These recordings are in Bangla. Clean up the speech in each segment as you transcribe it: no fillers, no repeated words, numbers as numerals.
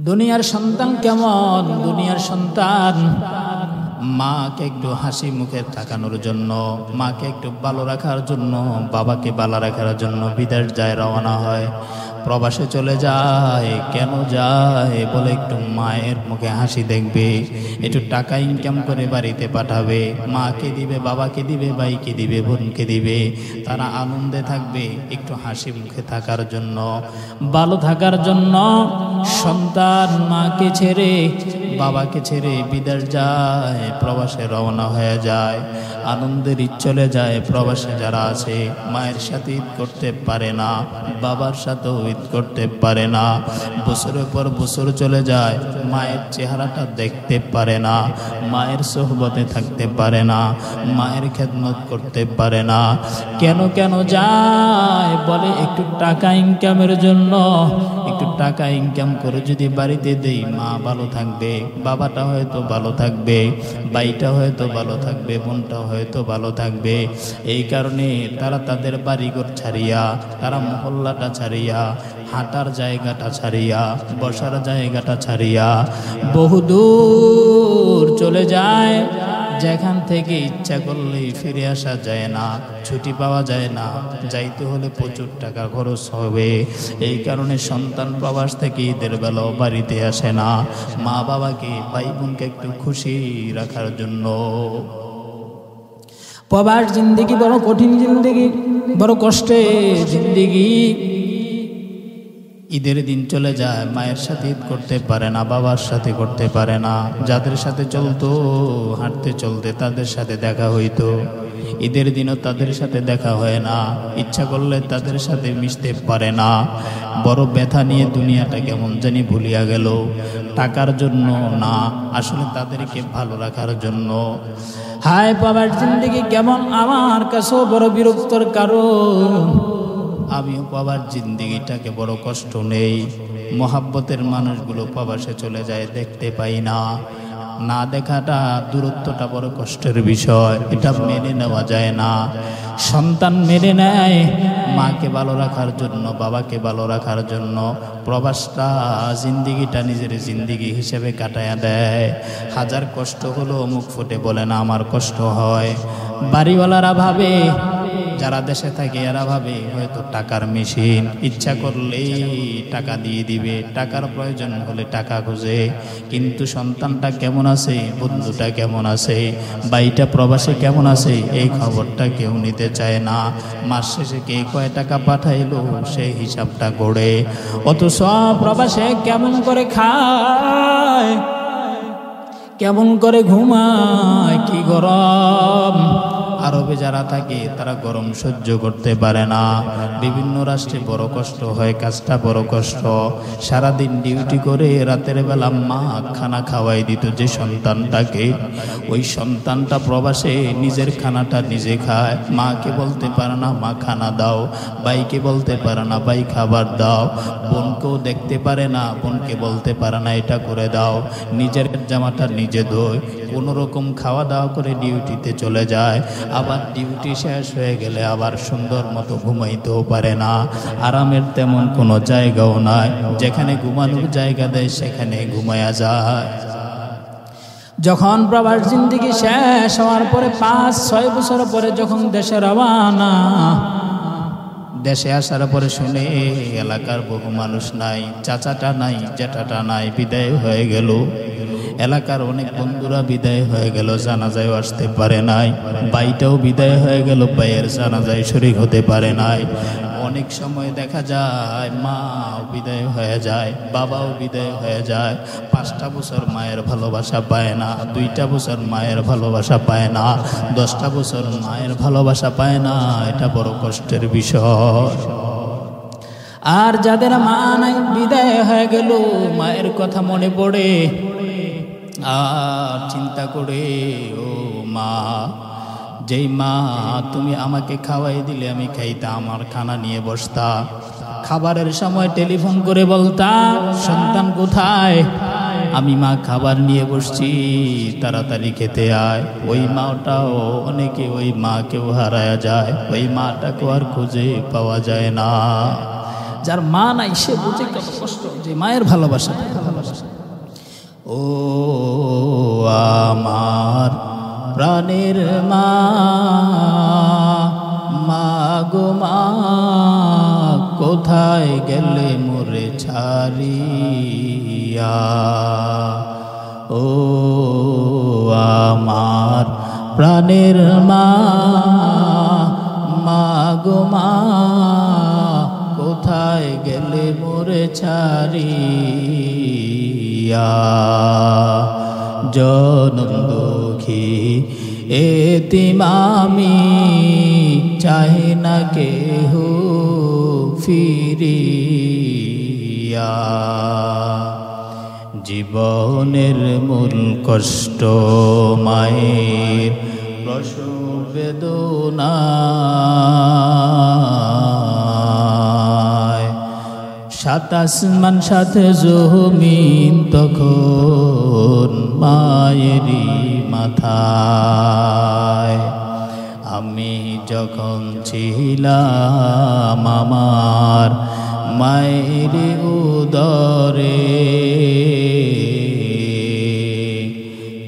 দুনিয়ার সন্তান কেমন? দুনিয়ার সন্তান মাকে একটু হাসি মুখে তাকানোর জন্য, মাকে একটু ভালো রাখার জন্য, বাবাকে ভালো রাখার জন্য বিদেশ যায়, রওনা হয়, প্রবাসে চলে যায়। কেন যায়? বলে একটু মায়ের মুখে হাসি দেখবে, একটু টাকা ইনকাম করে বাড়িতে পাঠাবে, মাকে দিবে, বাবাকে দিবে, ভাইকে দিবে, বোনকে দিবে, তারা আনন্দে থাকবে। একটু হাসি মুখে থাকার জন্য, ভালো থাকার জন্য সন্তান মাকে ছেড়ে, বাবাকে ছেড়ে বিদেশ যায়, প্রবাসে রওনা হয়ে যায়, আনন্দের ঈদ চলে যায়। প্রবাসে যারা আছে মায়ের সাথে ঈদ করতে পারে না, বাবার সাথেও ঈদ করতে পারে না, বছরের পর বছর চলে যায়, মায়ের চেহারাটা দেখতে পারে না, মায়ের সোহবতে থাকতে পারে না, মায়ের খেদমত করতে পারে না। কেন কেন যায়? বলে একটু টাকা ইনকামের জন্য। একটু টাকা ইনকাম করে যদি বাড়িতে দেই, মা ভালো থাকবে, বাবাটা হয়তো ভালো থাকবে, ভাইটা হয়তো ভালো থাকবে, বোনটা হয়তো ভালো থাকবে। এই কারণে তারা তাদের বাড়িঘর ছাড়িয়া, তারা মহল্লাটা ছাড়িয়া, হাঁটার জায়গাটা ছাড়িয়া, বসার জায়গাটা ছাড়িয়া বহুদূর চলে যায়, যেখান থেকে ইচ্ছা করলেই ফিরে আসা যায় না, ছুটি পাওয়া যায় না, যাইতে হলে প্রচুর টাকা খরচ হবে। এই কারণে সন্তান প্রবাস থেকে ঈদের বেলাও বাড়িতে আসে না, মা বাবাকে, ভাই বোনকে একটু খুশি রাখার জন্য। প্রবাস জিন্দেগি বড় কঠিন জিন্দেগি, বড় কষ্টের জিন্দেগি। ঈদের দিন চলে যায়, মায়ের সাথে ঈদ করতে পারে না, বাবার সাথে করতে পারে না, যাদের সাথে চলতো, হাঁটতে চলতে তাদের সাথে দেখা হইতো, ঈদের দিনও তাদের সাথে দেখা হয় না, ইচ্ছা করলে তাদের সাথে মিশতে পারে না। বড় ব্যথা নিয়ে দুনিয়াটা কেমন জানি ভুলিয়া গেল। টাকার জন্য না, আসলে তাদেরকে ভালো রাখার জন্য। হায় বাবার জিন্দেগি কেমন, আমার কাছেও বড় বিরক্তর কারণ। আমিও বাবার জিন্দেগিটাকে বড় কষ্ট নেই। মহাব্বতের মানুষগুলো প্রবাসে চলে যায়, দেখতে পাই না। না দেখাটা, দূরত্বটা বড় কষ্টের বিষয়, এটা মেনে নেওয়া যায় না। সন্তান মেনে নেয় মাকে ভালো রাখার জন্য, বাবাকে ভালো রাখার জন্য, প্রবাসটা জিন্দিগিটা নিজের জিন্দিগি হিসেবে কাটায়া দেয়। হাজার কষ্ট হলো মুখ ফুটে বলে না আমার কষ্ট হয়। বাড়িওয়ালারা ভাবে, যারা দেশে থাকে এরা ভাবে হয়তো টাকার মেশিন, ইচ্ছা করলেই টাকা দিয়ে দিবে, টাকার প্রয়োজন হলে টাকা খুঁজে। কিন্তু সন্তানটা কেমন আছে, বন্ধুটা কেমন আছে, ভাইটা প্রবাসে কেমন আছে, এই খবরটা কেউ নিতে চায় না। মাস শেষে কে কয় টাকা পাঠাইলো সেই হিসাবটা গড়ে। অথচ প্রবাসে কেমন করে খায়, কেমন করে ঘুমায়, কি গরম। আরবে যারা থাকে তারা গরম সহ্য করতে পারে না। বিভিন্ন রাষ্ট্রে বড় কষ্ট হয়, কাজটা বড় কষ্ট। সারাদিন ডিউটি করে রাতের বেলা মা খানা খাওয়াই দিত যে সন্তানটাকে, ওই সন্তানটা প্রবাসে নিজের খানাটা নিজে খায়। মাকে বলতে পারে না মা খানা দাও, ভাইকে বলতে পারে না ভাই খাবার দাও, বোনকেও দেখতে পারে না, বোনকে বলতে পারে না এটা করে দাও। নিজের জামাটা নিজে ধোয়, কোনোরকম খাওয়া দাওয়া করে ডিউটিতে চলে যায়। আবার ডিউটি শেষ হয়ে গেলে আবার সুন্দর মতো ঘুমাইতেও পারে না। আরামের তেমন কোনো জায়গাও নাই, যেখানে ঘুমানোর জায়গা দেয় সেখানে ঘুমায়া যায়। যখন প্রবাস জিন্দেগি শেষ হওয়ার পরে 5-6 বছর পরে যখন দেশে রওনা, দেশে আসার পরে শুনে এলাকার বহু মানুষ নাই, চাচাটা নাই, জ্যাঠাটা নাই, বিদায় হয়ে গেল। এলাকার অনেক বন্ধুরা বিদায় হয়ে গেল, জানাজায় আসতে পারে নাই। ভাইটাও বিদায় হয়ে গেল, ভাইয়ের জানাজায় শরীক হতে পারে নাই। অনেক সময় দেখা যায় মাও বিদায় হয়ে যায়, বাবাও বিদায় হয়ে যায়। 5টা বছর মায়ের ভালোবাসা পায় না, 2টা বছর মায়ের ভালোবাসা পায় না, 10টা বছর মায়ের ভালোবাসা পায় না। এটা বড় কষ্টের বিষয়। আর যাদের মা নাই, বিদায় হয়ে গেল, মায়ের কথা মনে পড়ে আর চিন্তা করে, ও মা, যেই মা তুমি আমাকে খাওয়াই দিলে আমি খাইতাম, আমার খানা নিয়ে বসতাম, খাবারের সময় টেলিফোন করে বলতাম সন্তান কোথায়, আমি মা খাবার নিয়ে বসছি, তাড়াতাড়ি খেতে আয়। ওই মাটাও অনেকে ওই মাকেও হারায়া যায়, ওই মাটাকেও আর খুঁজে পাওয়া যায় না। যার মা নাই সে বুঝে কত কষ্ট, যে মায়ের ভালোবাসা। ও আমার প্রাণের মা, মা গো মা, কোথায় গেলে মোরে ছাড়িয়া? ও আমার প্রাণের মা, মা গো মা, কোথায় গেলে মোরে ছাড়িয়া? জনম দুঃখী এতিম আমি, চাই না কেহ ফিরিয়া। জীবনের মূল কষ্ট মায়ের প্রসব বেদনা, সাত আসমান সাথে জমিন তখন মায়েরই মাথায়। আমি যখন ছিলাম আমার মায়ের উদরে,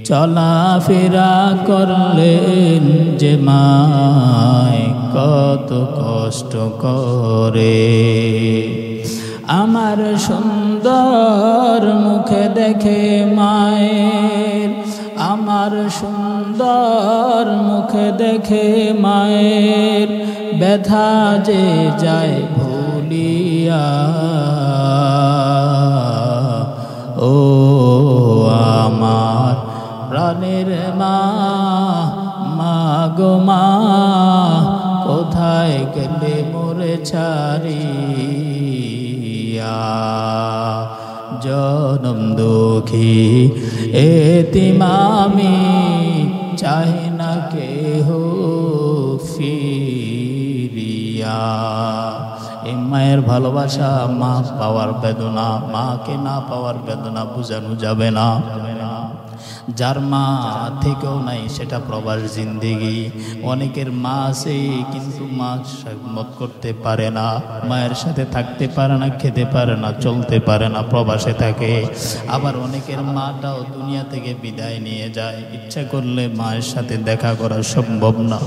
চলাফেরা করলেন যে মায় কত কষ্ট করে। আমার সুন্দর মুখে দেখে মায়ের, আমার সুন্দর মুখে দেখে মায়ের ব্যথা যে যায় ভুলিয়া। ও আমার প্রাণের মা, মা গো মা, কোথায় গেলে মোরে ছাড়িয়া? জনম দুঃখী এতিম আমি, চাই না কেহ ফিরিয়া। এই মায়ের ভালোবাসা, মা পাওয়ার বেদনা, মাকে না পাওয়ার বেদনা বোঝানো যাবে না। যার মা থেকেও নাই সেটা প্রবাস জিন্দেগি। অনেকের মা আছে কিন্তু মা মত করতে পারে না, মায়ের সাথে থাকতে পারে না, খেতে পারে না, চলতে পারে না, প্রবাসে থাকে। আবার অনেকের মাটাও দুনিয়া থেকে বিদায় নিয়ে যায়, ইচ্ছা করলে মায়ের সাথে দেখা করা সম্ভব না।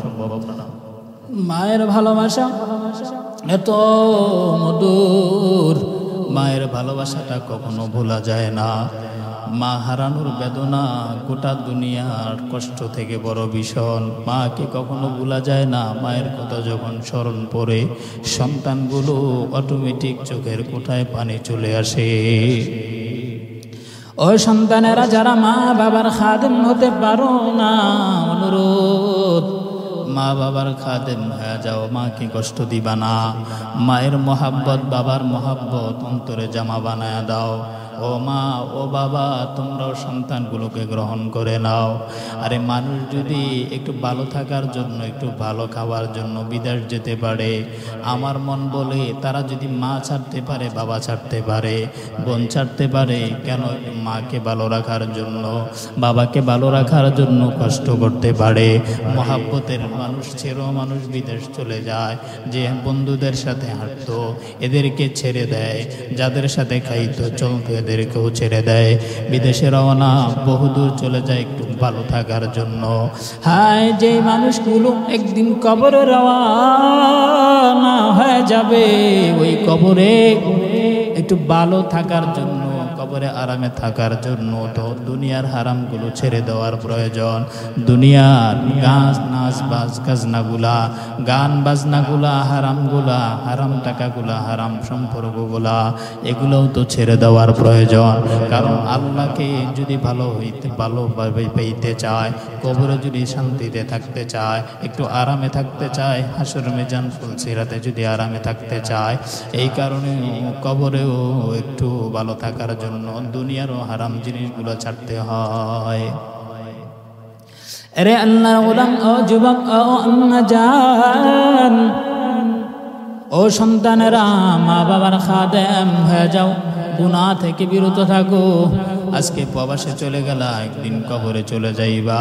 মায়ের ভালোবাসা এত মধুর, মায়ের ভালোবাসাটা কখনো ভোলা যায় না। মা হারানোর বেদনা গোটা দুনিয়ার কষ্ট থেকে বড় ভীষণ। মাকে কখনো ভোলা যায় না। মায়ের কথা যখন স্মরণ পড়ে সন্তানগুলো অটোমেটিক চোখের কোঠায় পানি চলে আসে। ওই সন্তানেরা যারা মা বাবার খাদেম হতে পারো না, অনুরোধ মা বাবার খাদেম হয়ে যাও, মাকে কষ্ট দিবা না। মায়ের মোহাব্বত, বাবার মোহাব্বত অন্তরে জামা বানায় দাও। ও মা, ও বাবা, তোমরাও সন্তানগুলোকে গ্রহণ করে নাও। আরে মানুষ যদি একটু ভালো থাকার জন্য, একটু ভালো খাওয়ার জন্য বিদেশ যেতে পারে, আমার মন বলে তারা যদি মা ছাড়তে পারে, বাবা ছাড়তে পারে, বোন ছাড়তে পারে, কেন মাকে ভালো রাখার জন্য, বাবাকে ভালো রাখার জন্য কষ্ট করতে পারে। মহাব্বতের মানুষ ছেড়েও মানুষ বিদেশ চলে যায়। যে বন্ধুদের সাথে হাঁটতো এদেরকে ছেড়ে দেয়, যাদের সাথে খাইতো চলতো এদেরকেও ছেড়ে দেয়, বিদেশে রওনা, বহুদূর চলে যায় একটু ভালো থাকার জন্য। হায়, যে মানুষগুলো একদিন কবরে রওনা হয়ে যাবে, ওই কবরে একটু ভালো থাকার জন্য, কবরে আরামে থাকার জন্য তো দুনিয়ার হারামগুলো ছেড়ে দেওয়ার প্রয়োজন। দুনিয়ার গাছ নাচ বাজ গাজনাগুলা, গান বাজনাগুলা, হারামগুলা, হারাম টাকাগুলা, হারাম সম্পর্কগুলা, এগুলোও তো ছেড়ে দেওয়ার প্রয়োজন। কারণ আল্লাহকে যদি ভালোভাবে পেতে চায়, কবরে যদি শান্তিতে থাকতে চায়, একটু আরামে থাকতে চায়, হাসর মিজান ফুলসিরাতে যদি আরামে থাকতে চায়, এই কারণে কবরেও একটু ভালো থাকার জন্য দুনিয়ারও হারাম জিনিসগুলো ছাড়তে হয়। আরে আল্লাহর গোলাম, ও যুবক, ও আম্মা জান, ও সন্তানেরা, মা বাবার খাদেম হয়ে যাও, গুনাহ থেকে বিরত থাকো। আজকে প্রবাসে চলে গেলা, একদিন কবরে চলে যাইবা।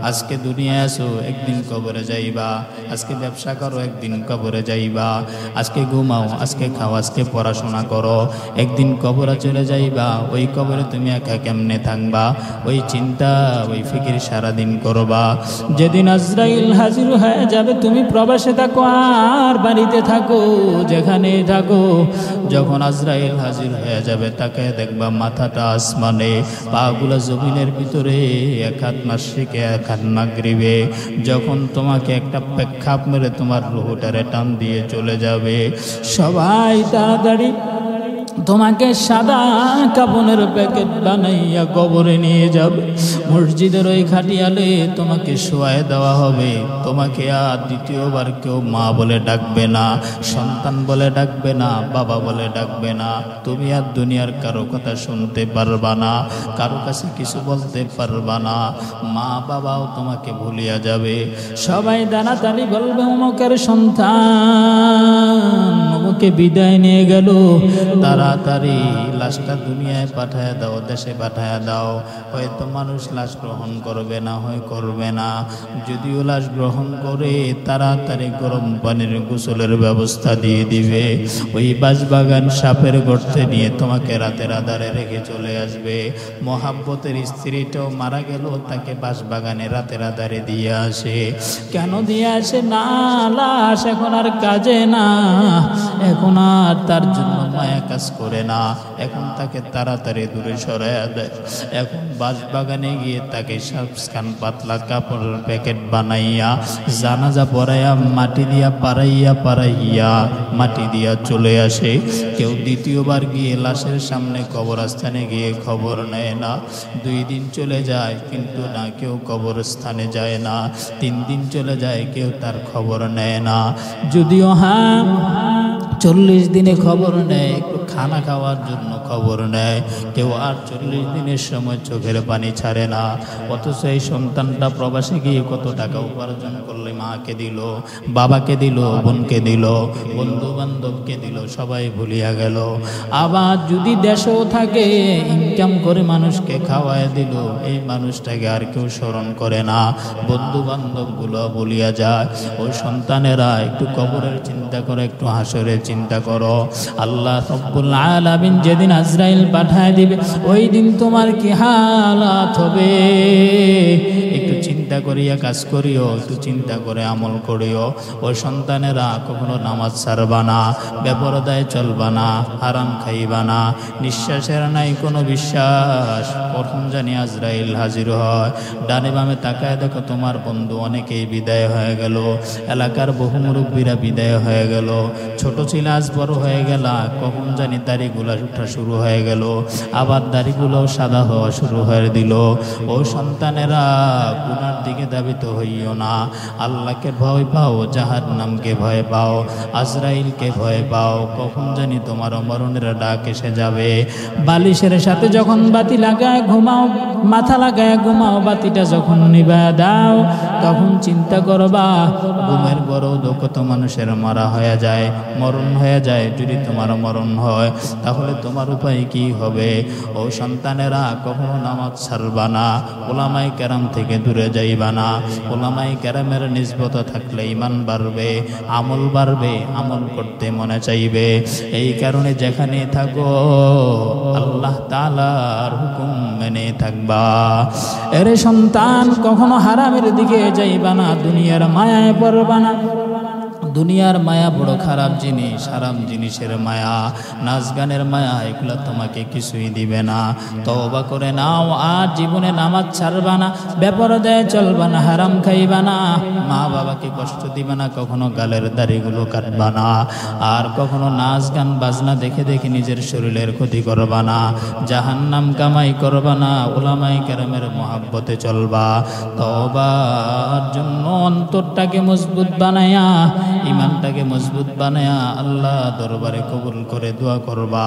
আজকে দুনিয়ায় আসো, একদিন কবরে যাইবা। আজকে ব্যবসা করো, একদিন কবরে যাইবা। আজকে ঘুমাও, আজকে খাও, আজকে পড়াশোনা করো, একদিন কবরে চলে যাইবা। ওই কবরে তুমি একা কেমনে থাকবা? ওই চিন্তা, ওই ফিকির সারাদিন করবা। যেদিন আজরাইল হাজির হয়ে যাবে, তুমি প্রবাসে থাকো আর বাড়িতে থাকো, যেখানে থাকো, যখন আজরাইল হাজির হয়ে যাবে তাকে দেখবা মাথাটা আসমানে, পাগুলা জমিনের ভিতরে, এক হাত মাশরিকে এক হাত মাগরিবে। যখন তোমাকে একটা পেক্ষাপ মেরে তোমার রুহটারে টান দিয়ে চলে যাবে, সবাই তাড়াতাড়ি তোমাকে সাদা কাপনের প্যাকেট বানাইয়া কবরে নিয়ে যাবে। মসজিদের ওই খাটিয়ালে তোমাকে শোয়ায় দেওয়া হবে। তোমাকে আর দ্বিতীয়বার কেউ মা বলে ডাকবে না, সন্তান বলে ডাকবে না, বাবা বলে ডাকবে না। তুমি আর দুনিয়ার কারো কথা শুনতে পারবা না, কারো কাছে কিছু বলতে পারবা না। মা বাবাও তোমাকে ভুলিয়া যাবে। সবাই দানাতালি বলবে, অমুকের সন্তান অমুকে বিদায় নিয়ে গেল, তাড়াতাড়ি লাশটা দুনিয়ায় পাঠায় দাও, দেশে পাঠায় দাও। হয়তো মানুষ লাশ গ্রহণ করবে না, হয় করবে না। যদিও লাশ গ্রহণ করে, তাড়াতাড়ি গরম পানির গোসলের ব্যবস্থা দিয়ে দিবে। ওই বাঁশবাগান সাপের গর্তে নিয়ে তোমাকে রাতের আধারে রেখে চলে আসবে। মহাব্বতের স্ত্রীটাও মারা গেল, তাকে বাঁশবাগানে রাতের আধারে দিয়ে আসে। কেন দিয়ে আসে? না, লাশ এখন আর কাজে না, এখন আর তার জন্য মায়া কাজ করে না, এখন তাকে তাড়াতাড়ি দূরে সরাইয়া দেয়। এখন বাঁশবাগানে গিয়ে তাকে সাবস্কান পাতলা কাপড়ের প্যাকেট বানাইয়া, জানাজা পড়াইয়া, মাটি দিয়া পাড়াইয়া মাটি দিয়া চলে আসে। কেউ দ্বিতীয়বার গিয়ে লাশের সামনে কবরস্থানে গিয়ে খবর নেয় না। 2 দিন চলে যায় কিন্তু না, কেউ কবরস্থানে যায় না। 3 দিন চলে যায়, কেউ তার খবর নেয় না। যদিও 40 দিনে খবর নেয়, একটু খানা খাওয়ার জন্য খবর নেয়, কেউ আর 40 দিনের সময় চোখের পানি ছাড়ে না। অথচ এই সন্তানটা প্রবাসে গিয়ে কত টাকা উপার্জন করলে মাকে দিল, বাবাকে দিল, বোনকে দিল, বন্ধু বান্ধবকে দিল, সবাই ভুলিয়া গেল। আবার যদি দেশেও থাকে, ইনকাম করে মানুষকে খাওয়ায় দিল, এই মানুষটাকে আর কেউ স্মরণ করে না, বন্ধু বান্ধবগুলো ভুলিয়া যায়। ওই সন্তানেরা একটু কবরের চিন্তা করে, একটু হাসরের চিন্তা করো। আল্লাহ রব্বুল আলামিন যেদিন আজরাইল পাঠায় দিবে, ওই দিন তোমার কি হালাত হবে? একটু চিন্তা করিয়া কাজ করিও, একটু চিন্তা করে আমল করিও। ওই সন্তানেরা কখনো নামাজ ছাড়বা না, বেপরদায় চলবা না, হারাম খাইবা না, নিঃশ্বাসের নাই কোনো বিশ্বাস। কখন জানি আজরাইল হাজির হয়, ডানে বামে তাকায় দেখো তোমার বন্ধু অনেকেই বিদায় হয়ে গেল, এলাকার বহু মুরব্বীরা বিদায় হয়ে গেল। ছোট ছিল, আজ বড় হয়ে গেল, কখন জানি দাড়িগুলা উঠা শুরু হয়ে গেল, আবার দাড়িগুলোও সাদা হওয়া শুরু হয়ে দিল। ও সন্তানেরা, গুনার দিকে ধাবিত হইও না, আল্লাহকে ভয় পাও, জাহান্নামকে ভয় পাও, আজরাইলকে ভয় পাও। কখন জানি তোমার মরণের ডাক এসে যাবে। বালিশের সাথে যখন বাতি লাগায় ঘুমাও, মাথা লাগায় ঘুমাও, বাতিটা যখন নিভায়া দাও, তখন চিন্তা করবা, ঘুমের বড় কত মানুষের মারা হয়ে যায়, মরণ হয়ে যায়। যদি তোমার মরণ হয়, তাহলে তোমার উপায় কি হবে? ও সন্তানেরা, কখনো নামাজ ছাড়বা না, ওলামায়ে কেরাম থেকে দূরে যাইবা না। ওলামায়ে কেরামের নিসবত থাকলে ঈমান বাড়বে, আমল বাড়বে, আমল করতে মনে চাইবে। এই কারণে যেখানে থাকো, আল্লাহ তাআলার হুকুম মেনে থাকবা। এরে সন্তান, কখনো হারামের দিকে যাইবা না, দুনিয়ার মায়ায় পড়বা না। দুনিয়ার মায়া বড় খারাপ জিনিস, হারাম জিনিসের মায়া, নাচ গানের মায়া, এগুলো তোমাকে কিছুই দিবে না। তওবা করে নাও, আর জীবনে নামাজ ছাড়বা না, বেপরদায় চলবা না, হারাম খাইবা না, মা বাবাকে কষ্ট দিবা না, কখনো গালের দাড়িগুলো কাটবা না, আর কখনো নাচ গান বাজনা দেখে দেখে নিজের শরীরের ক্ষতি করবা না, জাহান্নাম কামাই করবা না, উলামায়ে কেরামের মহব্বতে চলবা। তওবার জন্য অন্তরটাকে মজবুত বানায়া, ইমানটাকে মজবুত বানায়া আল্লাহ দরবারে কবুল করে দোয়া করবা।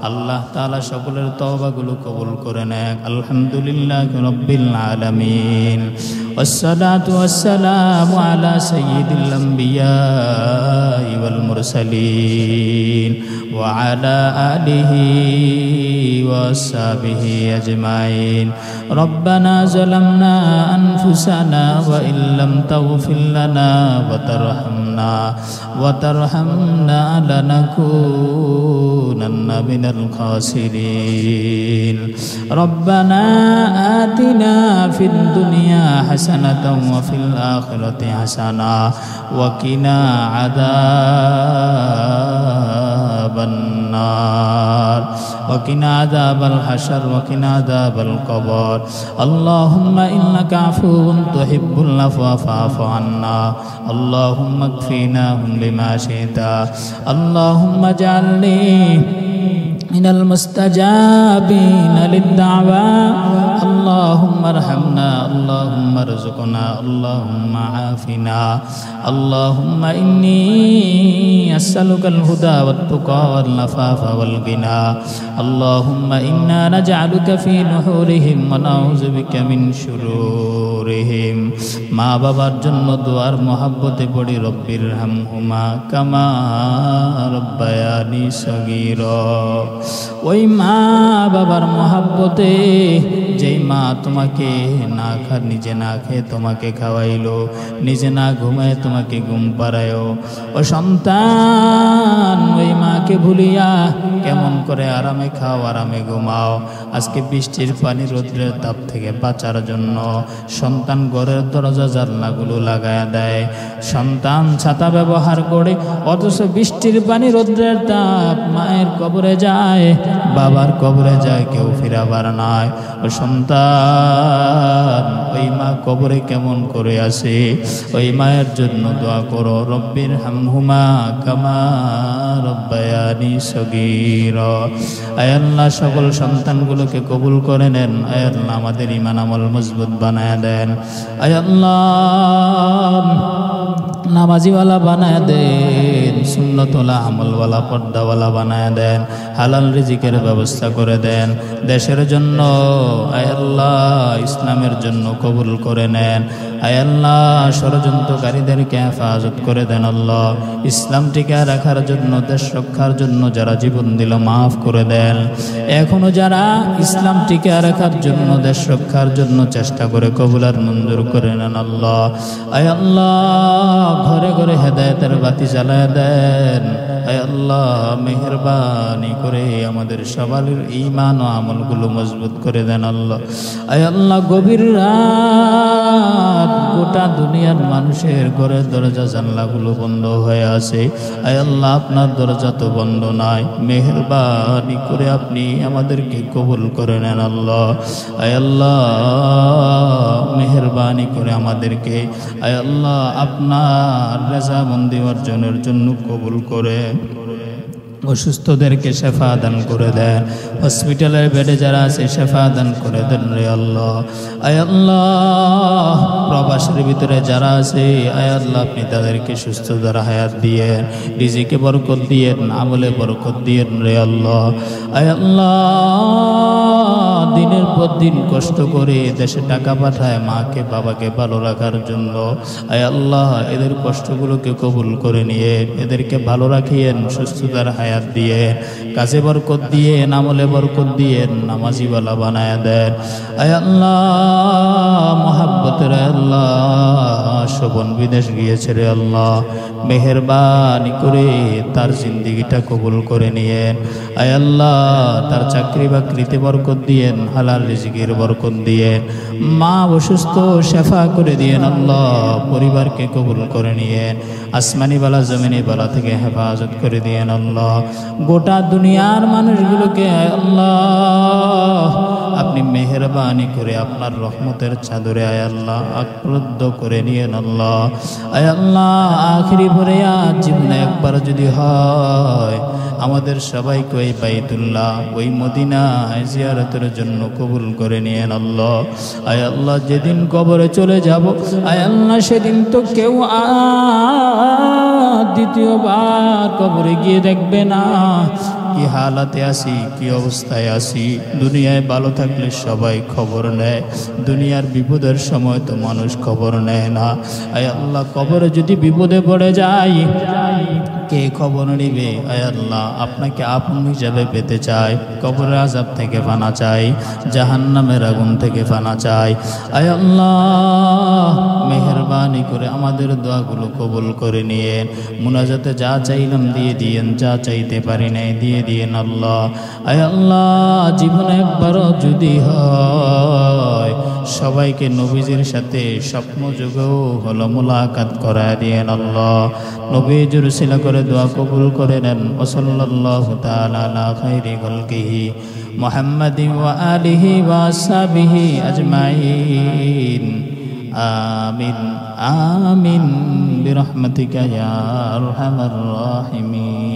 আল্লাহ তাআলা সকলের তওবাগুলো কবুল করে নেয়। আলহামদুলিল্লাহি রাব্বিল আলামিন। والصلاة والسلام على سيد الأنبياء والمرسلين وعلى آله وصحبه أجمعين. ربنا ظلمنا أنفسنا وإن لم تغفر لنا وترحمنا لنكونن من الخاسرين. ربنا آتنا في الدنيا حسنة وفي الآخرة حسنة وقنا عذاب النار وقنا عذاب الحشر وقنا عذاب القبر. اللهم إنك عفو تحب العفو فاعف عنا. اللهم اكفناهم لما شئت. اللهم اجعلني من المستجابين للدعوى. اللهم ارحمنا. اللهم ارزقنا. اللهم عافنا. اللهم إني أسألك الهدى والتقى والعفاف والغنى. اللهم إنا نجعلك في نحورهم ونعوذ بك من شرورهم. মা বাবার জন্য দুয়ার মহব্বতে পড়ি রব্বির হামহুমা কামা রব্বায়ানি সগীরা। ওই মা বাবার মহব্বতে, যেই মা তোমাকে নিজে না খেয়ে তোমাকে খাওয়াইলো, নিজে না ঘুমায় তোমাকে ঘুম পাড়ায়ও। ও সন্তান, ওই মাকে ভুলিয়া কেমন করে আরামে খাও, আরামে ঘুমাও। আজকে বৃষ্টির পানি রৌদ্রের তাপ থেকে বাঁচার জন্য সন্তান ঘরের দরজা জানলাগুলো লাগায়া দেয়। সন্তান ছাতা ব্যবহার করে, অথচ বৃষ্টির পানি রৌদ্রের তাপ মায়ের কবরে যায়, বাবার কবরে যায়, কেউ ফিরাবার নয়। ও সন্তান, ওই মা কবরে কেমন করে আসে, ওই মায়ের জন্য দোয়া করো। রব্বির হামহুমা কামা রব্বায়ানি সগীরা। আয় আল্লাহ, সকল সন্তানগুলোকে কবুল করে নেন। আয় আল্লাহ, আমাদের ঈমান আমল মজবুত বানায় দেন। আয় আল্লাহ, নামাজিওয়ালা বানায় দেন, সুন্নতওয়ালা আমলওয়ালা পর্দাওয়ালা বানায় দেন। হালাল রিজিকের ব্যবস্থা করে দেন। দেশের জন্য আয় আল্লাহ, ইসলামের জন্য কবুল করে নেন। আয় আল্লাহ, ষড়যন্ত্রকারীদেরকে হেফাজত করে দেন। আল্লাহ, ইসলাম টিকে রাখার জন্য, দেশ রক্ষার জন্য যারা জীবন দিল মাফ করে দেন। এখনো যারা ইসলাম টিকে রাখার জন্য, দেশ রক্ষার জন্য চেষ্টা করে কবুল আর মঞ্জুর করে নেন। আল্লাহ, আয় আল্লাহ, ঘরে ঘরে হেদায়েতের বাতি জ্বালায় দেন। আয় আল্লাহ, মেহেরবানি করে আমাদের সবার ঈমান ও আমলগুলো মজবুত করে দেন। আল্লাহ, আয় আল্লাহ, গভীর রাত গোটা দুনিয়ার মানুষের ঘরের দরজা জানলাগুলো বন্ধ হয়ে আছে। আয় আল্লাহ, আপনার দরজা তো বন্ধ নয়, মেহেরবানি করে আপনি আমাদেরকে কবুল করে নেন। আল্লাহ, আয় আল্লাহ, মেহেরবানি করে আমাদেরকে আয় আল্লাহ আপনার রেজামন্দি অর্জনের জন্য কবুল করে অসুস্থদেরকে শেফা দান করে দেন। হসপিটালের বেডে যারা আছে শেফা দান করে দেন রে আল্লাহ। আয় আল্লাহ, প্রবাসের ভিতরে যারা আছে আয় আল্লাহ, আপনি তাদেরকে সুস্থতার হায়াত দিয়ে, রিজিকে বরকত দিয়ে, আমলে বরকত দিয়ে রে আল্লাহ। আয় আল্লাহ, দিনের পর দিন কষ্ট করে দেশে টাকা পাঠায় মাকে বাবাকে ভালো রাখার জন্য। আয় আল্লাহ, এদের কষ্টগুলোকে কবুল করে নিয়ে এদেরকে ভালো রাখিয়েন, সুস্থতার হায়াত দিয়ে, কাজে বরকত দিয়ে, আমলে বরকত দিয়ে, নামাজিওয়ালা বানায় দেন। আয় আল্লাহ, মহাব্বতের আল্লাহ, শোভন বিদেশ গিয়েছে রে আল্লাহ, মেহেরবানি করে তার জিন্দিগিটা কবুল করে নিয়েন। আয় আল্লাহ, তার চাকরি বাকরিতে বরকত দিয়েন, হালাল রিজিকের বরকত দিয়েন। মা অসুস্থ, শেফা করে দিয়েন। আল্লাহ, পরিবারকে কবুল করে নিয়েন। আসমানি বালা জমিনি বালা থেকে হেফাজত করে দিয়েন। আল্লাহ, গোটা দুনিয়ার মানুষগুলোকে আয় আল্লাহ আপনি মেহেরবানি করে আপনার রহমতের চাদরে আয় আল্লাহ আক্রান্ত করে নিয়েন। আল্লাহ, আয় আল্লাহ, আখিরি ভরে জীবনে একবার যদি হয় আমাদের সবাইকে ওই বাইতুল্লাহ, ওই মদিনায় জিয়ারতের জন্য কবুল করে নিয়েন। আল্লাহ, আয় আল্লাহ, যেদিন কবরে চলে যাব আয় আল্লাহ, সেদিন তো কেউ দ্বিতীয়বার কবরে গিয়ে দেখবে না। কি হালাতে আছি, কি অবস্থায় আছি। দুনিয়ায় ভালো থাকলে সবাই খবর নেয়, দুনিয়ার বিপদের সময় তো মানুষ খবর নেয় না। আয় আল্লাহ, কবরে যদি বিপদে পড়ে যাই, কে খবর নিবে? আয় আল্লাহ, আপনাকে আপন হিসাবে পেতে চাই, কবরের আযাব থেকে পানা চাই, জাহান্নামের আগুন থেকে পানা চাই। আয় আল্লাহ, মেহেরবানি করে আমাদের দোয়াগুলো কবুল করে নিয়েন। মুনাজাতে যা চাইলাম দিয়ে দিয়েন, যা চাইতে পারি নাই দিয়ে দিয়েন আল্লাহ। আয় আল্লাহ, জীবনে একবারও যদি হয় সবাইকে নবীজির সাথে স্বপ্ন যুগেও হলো মুলাকাত করায় দিয়েন আল্লাহ। নবীজির উসিলা করে দোয়া কবুল করে নেন। সাল্লাল্লাহু তাআলা আলা খাইরি খালকিহি মুহাম্মাদিন ওয়া আলিহি ওয়া আসহাবিহি আজমাইন। আমিন আমিন বিরহমাতিকা ইয়া আরহামার রাহিমিন।